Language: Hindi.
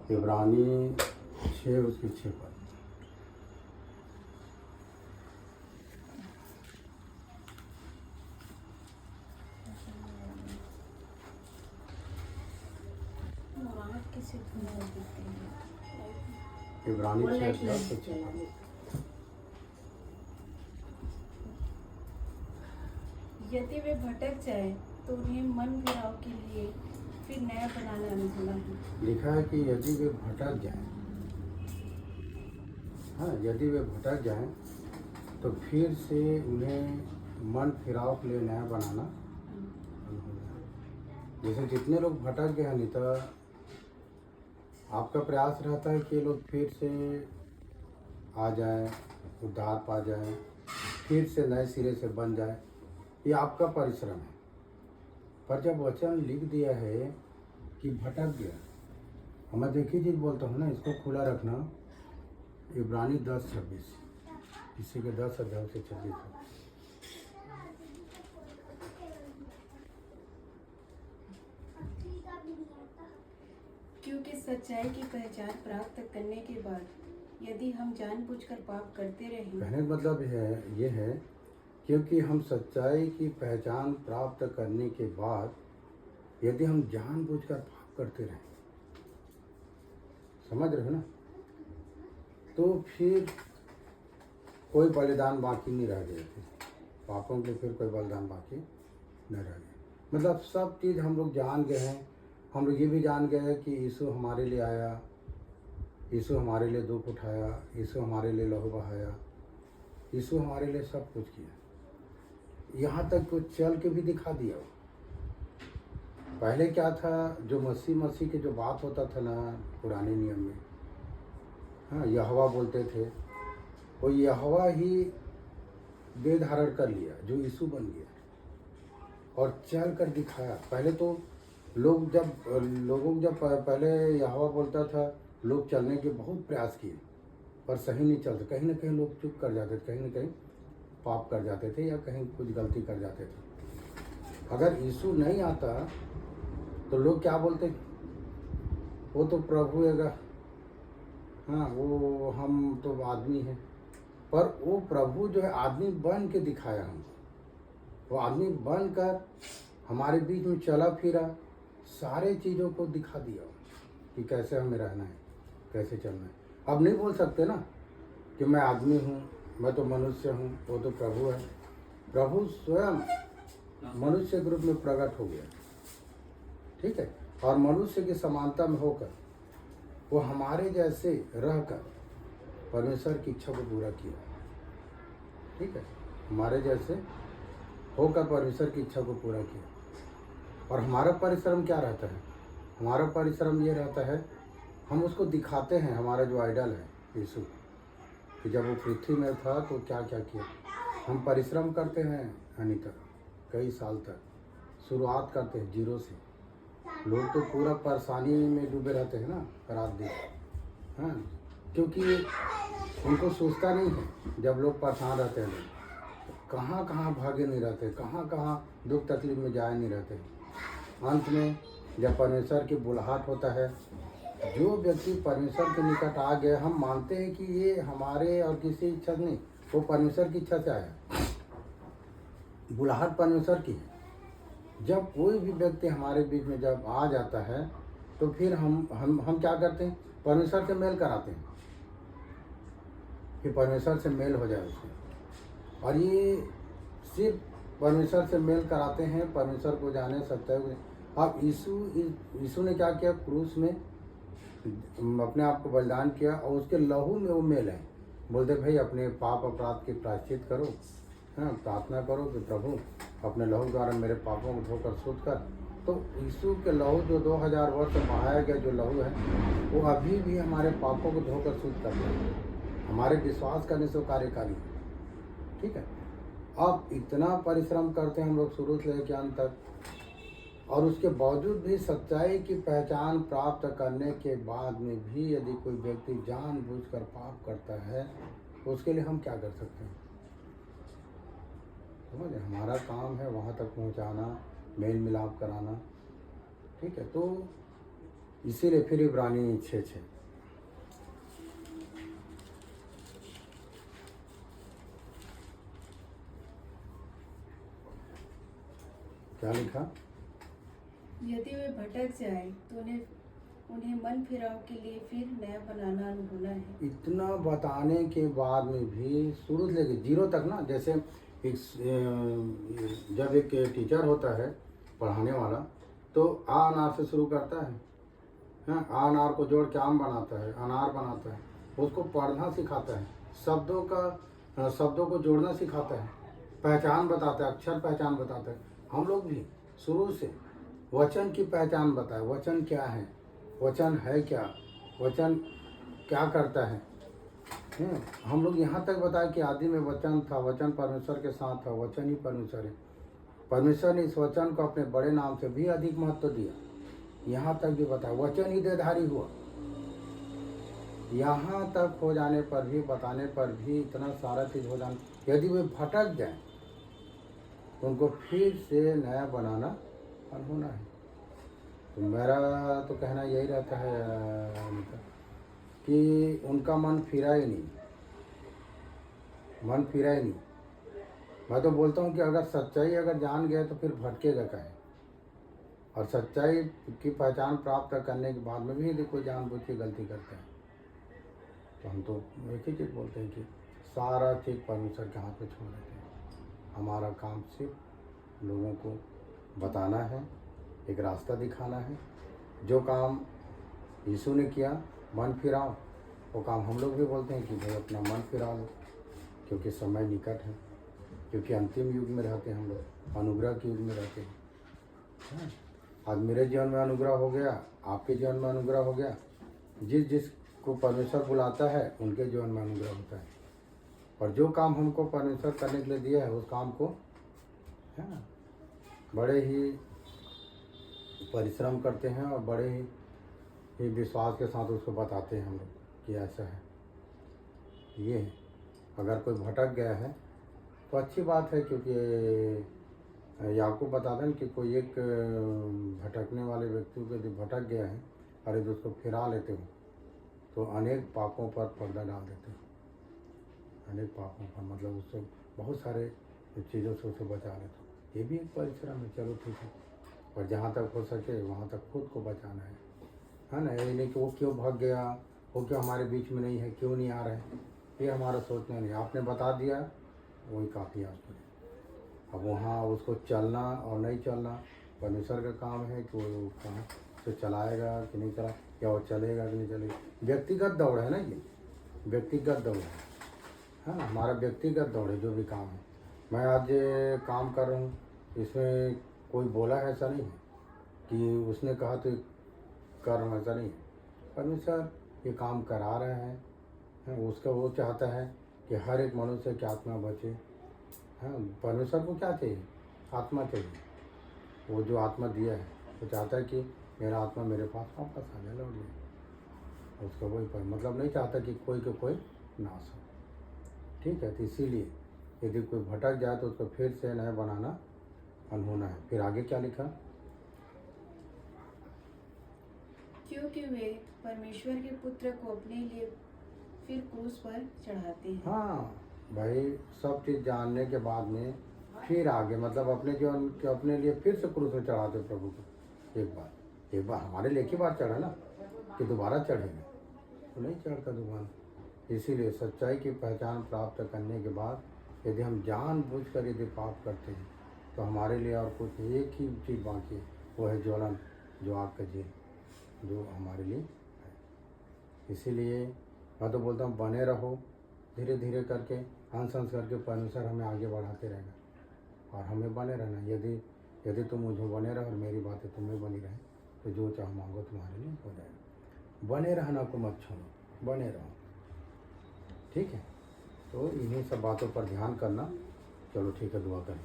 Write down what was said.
इब्रानी 6 उसके 6 पर। इब्रानी 6 पर। यदि वे भटक जाए तो उन्हें मन फिराव के लिए फिर नया बनाना अनुभव है। लिखा है कि यदि वे भटक जाएं, हाँ, यदि वे भटक जाएं तो फिर से उन्हें मन फिराव के लिए नया बनाना अनुभव है। जैसे जितने लोग भटक गए हैं नहीं तो आपका प्रयास रहता है कि ये लोग फिर से आ जाए, उद्धार पा जाए, फिर से नए सिरे से बन जाए, ये आपका परिश्रम है। पर जब वचन लिख दिया है कि भटक गया, मैं देखिए चीज़ बोलता हूँ ना, इसको खुला रखना। इब्रानी 10:26, इसी के 10 अध्याय से 26 तक। क्योंकि सच्चाई की पहचान प्राप्त करने के बाद यदि हम जानबूझकर पाप करते रहें, कहने का मतलब ये है क्योंकि हम सच्चाई की पहचान प्राप्त करने के बाद यदि हम जानबूझकर पाप करते रहें, समझ रहे हो ना, तो फिर कोई बलिदान बाकी नहीं रह गया। पापों के फिर कोई बलिदान बाकी न रह गया। मतलब सब चीज़ हम लोग जान गए हैं। हम लोग ये भी जान गए हैं कि यीशु हमारे लिए आया, यीशु हमारे लिए दुख उठाया, यीशु हमारे लिए लहू बहाया, यीशु हमारे लिए सब कुछ किया। यहाँ तक कुछ चल के भी दिखा दिया। पहले क्या था, जो मसीह की जो बात होता था ना पुराने नियम में, हाँ, यहोवा बोलते थे, वो यहोवा ही देह धारण कर लिया, जो यीशु बन गया और चल कर दिखाया। पहले तो लोगों को जब पहले यहोवा बोलता था, लोग चलने के बहुत प्रयास किए पर सही नहीं चलते। कहीं ना कहीं लोग चुप कर जाते थे, कहीं ना कहीं पाप कर जाते थे या कहीं कुछ गलती कर जाते थे। अगर यीशु नहीं आता तो लोग क्या बोलते, वो तो प्रभु है, हाँ, वो हम तो आदमी हैं। पर वो प्रभु जो है आदमी बन के दिखाया हमको। वो आदमी बन कर हमारे बीच में चला फिरा, सारे चीज़ों को दिखा दिया कि कैसे हमें रहना है, कैसे चलना है। अब नहीं बोल सकते ना कि मैं आदमी हूँ, मैं तो मनुष्य हूँ, वो तो प्रभु है। प्रभु स्वयं मनुष्य के रूप में प्रकट हो गया, ठीक है, और मनुष्य की समानता में होकर वो हमारे जैसे रहकर परमेश्वर की इच्छा को पूरा किया, ठीक है, हमारे जैसे होकर परमेश्वर की इच्छा को पूरा किया। और हमारा परिश्रम क्या रहता है? हमारा परिश्रम ये रहता है, हम उसको दिखाते हैं, हमारा जो आइडल है यीशु, कि जब वो पृथ्वी में था तो क्या क्या किया। हम परिश्रम करते हैं अनिता, कई साल तक शुरुआत करते हैं जीरो से। लोग तो पूरा परेशानी में डूबे रहते हैं ना रात दिन, हाँ, क्योंकि उनको सोचता नहीं है। जब लोग परेशान रहते हैं, कहाँ कहाँ भागे नहीं रहते, कहाँ कहाँ दुख तकलीफ में जाए नहीं रहते। अंत में जब परमेश्वर की बुलाहट होता है, जो व्यक्ति परमेश्वर के निकट आ गए, हम मानते हैं कि ये हमारे और किसी इच्छा नहीं, वो परमेश्वर की इच्छा से आया, बुलाहट परमेश्वर की है। जब कोई भी व्यक्ति हमारे बीच में जब आ जाता है तो फिर हम क्या करते हैं, परमेश्वर से मेल कराते हैं कि परमेश्वर से मेल हो जाए उससे। और ये सिर्फ परमेश्वर से मेल कराते हैं, परमेश्वर को जाने सकता है। अब यीशु ने क्या किया, क्रूस में अपने आप को बलिदान किया और उसके लहू में वो मेल है। बोलते भाई अपने पाप अपराध की प्रायश्चित करो, हाँ, प्रार्थना करो कि प्रभु अपने लहू द्वारा मेरे पापों को धोकर शुद्ध कर। तो यीशु के लहू जो 2000 वर्ष बहाया गया जो लहू है, वो अभी भी हमारे पापों को धोकर शुद्ध करता है, हमारे विश्वास करने से कार्यकारी, ठीक है। अब इतना परिश्रम करते हैं हम लोग शुरू से लेकर अंत तक, और उसके बावजूद भी सच्चाई की पहचान प्राप्त करने के बाद में भी यदि कोई व्यक्ति जानबूझकर पाप करता है तो उसके लिए हम क्या कर सकते हैं? समझ, हमारा काम है वहाँ तक पहुँचाना, मेल मिलाप कराना, ठीक है। तो इसीलिए फिर इब्रानी 6:6 क्या लिखा? यदि वे भटक जाए तो उन्हें मन फिराव के लिए फिर नया बनाना होना है। इतना बताने के बाद में भी शुरू से लेके 0 तक ना, जैसे एक जब एक टीचर होता है पढ़ाने वाला तो आ अनार से शुरू करता है। हाँ, आ अनार को जोड़ के आम बनाता है, अनार बनाता है, उसको पढ़ना सिखाता है, शब्दों को जोड़ना सिखाता है, पहचान बताता है, अक्षर पहचान बताता है। हम लोग भी शुरू से वचन की पहचान बताए, वचन क्या है, वचन है क्या, वचन क्या करता है। हम लोग यहाँ तक बताए कि आदि में वचन था, वचन परमेश्वर के साथ था, वचन ही परमेश्वर है। परमेश्वर ने इस वचन को अपने बड़े नाम से भी अधिक महत्व दिया। यहाँ तक भी बताया, वचन ही देहधारी हुआ। यहाँ तक हो जाने पर भी, बताने पर भी, इतना सारा चीज़ हो जाने, यदि वे भटक जाए तो उनको फिर से नया बनाना होना है। तो मेरा तो कहना यही रहता है अनीता, कि उनका मन फिरा ही नहीं। मैं तो बोलता हूँ कि अगर सच्चाई अगर जान गए तो फिर भटकेगा काहे। और सच्चाई की पहचान प्राप्त करने के बाद में भी यदि कोई जानबूझ के गलती करता है तो हम तो एक ही चीज़ बोलते हैं कि सारा चीज़ परमेश्वर के हाथ में छोड़ देते हैं। हमारा काम सिर्फ लोगों को बताना है, एक रास्ता दिखाना है। जो काम यीशु ने किया, मन फिराओ, वो काम हम लोग भी बोलते हैं कि भाई अपना मन फिरा लो, क्योंकि समय निकट है, क्योंकि अंतिम युग में रहते हैं हम लोग, अनुग्रह के युग में रहते हैं। आज मेरे जीवन में अनुग्रह हो गया, आपके जीवन में अनुग्रह हो गया। जिसको परमेश्वर बुलाता है उनके जीवन में अनुग्रह होता है। और जो काम हमको परमेश्वर करने के लिए दिया है उस काम को बड़े ही परिश्रम करते हैं और बड़े ही विश्वास के साथ उसको बताते हैं हम लोग कि ऐसा है, ये है। अगर कोई भटक गया है तो अच्छी बात है, क्योंकि याकूब बताते हैं कि कोई एक भटकने वाले व्यक्ति को यदि भटक गया है और यदि उसको फिरा लेते हो तो अनेक पापों पर पर्दा डाल देते हो। अनेक पापों पर मतलब उससे बहुत सारे चीज़ों से उसे बचा लेते हो। ये भी एक परिश्रम है। चलो ठीक है, और जहाँ तक हो सके वहाँ तक खुद को बचाना है ना। ये नहीं कि वो क्यों भाग गया, वो क्यों हमारे बीच में नहीं है, क्यों नहीं आ रहे हैं, ये हमारा सोचना नहीं। आपने बता दिया वही काफ़ी है आपके लिए। अब वहाँ उसको चलना और नहीं चलना परमेश्वर का काम है कि वो कहाँ से चलाएगा कि नहीं चला, या वो चलेगा कि नहीं चलेगा। व्यक्तिगत दौड़ है ना, ये व्यक्तिगत दौड़ है ना, हमारा व्यक्तिगत दौड़ है। जो भी काम है, मैं आज काम कर रहा हूँ, इसमें कोई बोला है ऐसा नहीं है कि उसने कहा तो कर रहा हूँ, ऐसा नहीं है। परमेश्वर ये काम करा रहे हैं, उसका वो चाहता है कि हर एक मनुष्य की आत्मा बचे। हाँ, परमेश्वर को क्या चाहिए? आत्मा चाहिए। वो जो आत्मा दिया है वो चाहता है कि मेरा आत्मा मेरे पास वापस आ जाए, लौट जाए। उसका वही मतलब नहीं चाहता कि कोई को कोई नाश हो। ठीक है, तो इसीलिए यदि कोई भटक जाए तो उसको फिर से नया बनाना होना है। फिर आगे क्या लिखा? क्योंकि वे परमेश्वर के पुत्र को अपने लिए फिर क्रूस पर चढ़ाते हैं। हाँ भाई, सब चीज़ जानने के बाद में फिर आगे मतलब अपने जीवन के अपने लिए फिर से क्रूस में चढ़ाते प्रभु को। एक बार हमारे लिए एक ही बार चढ़ा ना, कि दोबारा चढ़ेगा तो नहीं चढ़ता दोबारा। इसीलिए सच्चाई की पहचान प्राप्त करने के बाद यदि हम जानबूझकर यदि पाप करते हैं तो हमारे लिए और कुछ एक ही चीज़ बाकी है, वो है ज्वलन, जो आग का जेल, जो हमारे लिए है। इसीलिए मैं तो बोलता हूँ बने रहो, धीरे धीरे करके हंस हंस करके परमेश्वर हमें आगे बढ़ाते रहेगा और हमें बने रहना। यदि तुम मुझे बने रहो और मेरी बातें तुम्हें बनी रहे तो जो चाहो मांगो तुम्हारे लिए हो जाएगा। बने रहना को मत छोड़ो, बने रहो। ठीक है, तो इन्हीं सब बातों पर ध्यान करना। चलो ठीक है, दुआ करें।